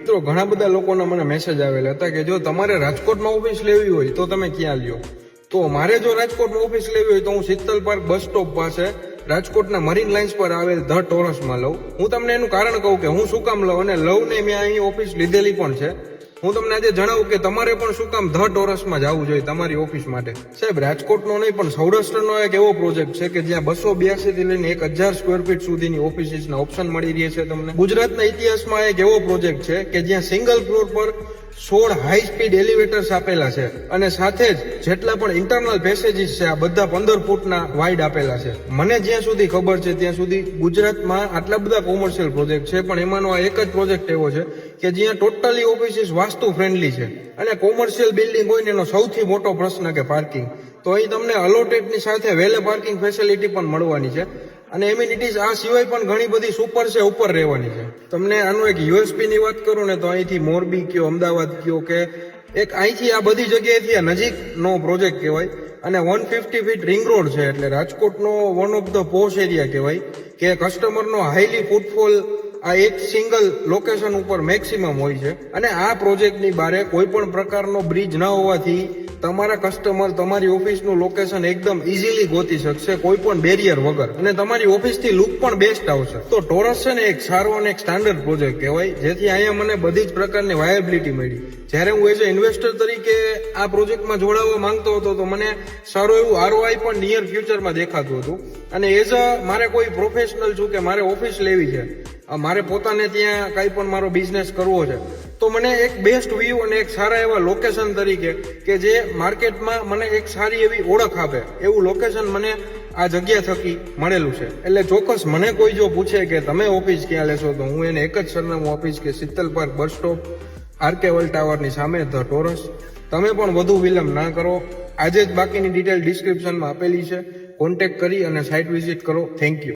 મિત્રો ઘણા બધા લોકોના મને મેસેજ આવેલા હતા કે જો તમારે રાજકોટમાં ઓફિસ લેવી હોય તો તમે ક્યાં લ્યો. તો મારે જો રાજકોટમાં ઓફિસ લેવી હોય તો હું શીતલ પાર્ક બસ સ્ટોપ પાસે રાજકોટના મરીન લાઇન્સ પર આવેલ ધ ટોરસમાં લઉં. હું તમને એનું કારણ કહું કે હું શું કામ લઉં અને લઉં ને મેં અહીં ઓફિસ લીધેલી પણ છે. હું તમને આજે જણાવું કે તમારે પણ શું કામ ધ ટોરસમાં જવું જોઈએ તમારી ઓફિસ માટે. સાહેબ, રાજકોટનો નહીં પણ સૌરાષ્ટ્રનો એક એવો પ્રોજેક્ટ છે કે જ્યાં 282 થી લઈને 1000 સ્ક્વેર ફીટ સુધીની ઓફિસીસના ઓપ્શન મળી રહે છે તમને. ગુજરાતના ઇતિહાસમાં એક એવો પ્રોજેક્ટ છે કે જ્યાં સિંગલ ફ્લોર પર 16 હાઈ સ્પીડ એલિવેટર્સ આપેલા છે અને સાથે જ જેટલા પણ ઇન્ટરનલ પેસેજીસ છે આ બધા 15 ફૂટના વાઇડ આપેલા છે. મને જ્યાં સુધી ખબર છે ત્યાં સુધી ગુજરાતમાં આટલા બધા કોમર્શિયલ પ્રોજેક્ટ છે પણ એમાંનો આ એક જ પ્રોજેક્ટ એવો છે કે જ્યાં ટોટલી ઓફિસીસ વાસ્તુ ફ્રેન્ડલી છે. અને કોમર્શિયલ બિલ્ડિંગ હોય ને એનો સૌથી મોટો પ્રશ્ન કે પાર્કિંગ. તો અહીં તમને અલોટેડની સાથે વેલે પાર્કિંગ ફેસિલિટી પણ મળવાની છે અને એમ્યુનિટીઝ આ સિવાય પણ ઘણી બધી સુપર છે ઉપર રહેવાની છે. તમને આનું એક યુએસપી ની વાત કરું ને તો અહીંથી મોરબી કયો, અમદાવાદ કયો કે એક અહીંથી આ બધી જગ્યાએથી આ નજીકનો પ્રોજેક્ટ કહેવાય અને 150 ફીટ રિંગ રોડ છે એટલે રાજકોટનો one of the posh area કહેવાય કે કસ્ટમરનો હાઈલી ફૂટફોલ આ એક સિંગલ લોકેશન ઉપર મેક્સિમમ હોય છે. અને આ પ્રોજેક્ટની બારે કોઈ પણ પ્રકારનો બ્રિજ ન હોવાથી તમારા કસ્ટમર તમારી ઓફિસનું લોકેશન એકદમ ઇઝીલી ગોતી શકશે કોઈ પણ બેરિયર વગર અને તમારી ઓફિસથી લુક પણ બેસ્ટ આવશે. તો ટોરસ છે ને એક સારો અને એક સ્ટાન્ડર્ડ પ્રોજેક્ટ કહેવાય જેથી અહીંયા મને બધી જ પ્રકારની વાયબિલિટી મળી. જ્યારે હું એઝ અ ઇન્વેસ્ટર તરીકે આ પ્રોજેક્ટમાં જોડાવા માંગતો હતો તો મને સારું એવું આરઓઆઈ પણ નિયર ફ્યુચરમાં દેખાતું હતું. અને એઝ અ મારે કોઈ પ્રોફેશનલ છું કે મારે ઓફિસ લેવી છે, મારે પોતાને ત્યાં કાંઈ પણ મારો બિઝનેસ કરવો છે તો મને એક બેસ્ટ વ્યૂ અને એક સારા એવા લોકેશન તરીકે કે જે માર્કેટમાં મને એક સારી એવી ઓળખ આપે એવું લોકેશન મને આ જગ્યા થકી મળેલું છે. એટલે ચોક્કસ મને કોઈ જો પૂછે કે તમે ઓફિસ ક્યાં લેશો તો હું એને એક જ સરનામું આપીશ કે Shital park bus stop RK world ટાવરની સામે ધ ટોરસ. તમે પણ વધુ વિલંબ ના કરો, આજે જ બાકીની ડિટેલ ડિસ્ક્રિપ્શનમાં આપેલી છે. કોન્ટેક્ટ કરી અને સાઇટ વિઝિટ કરો. Thank you.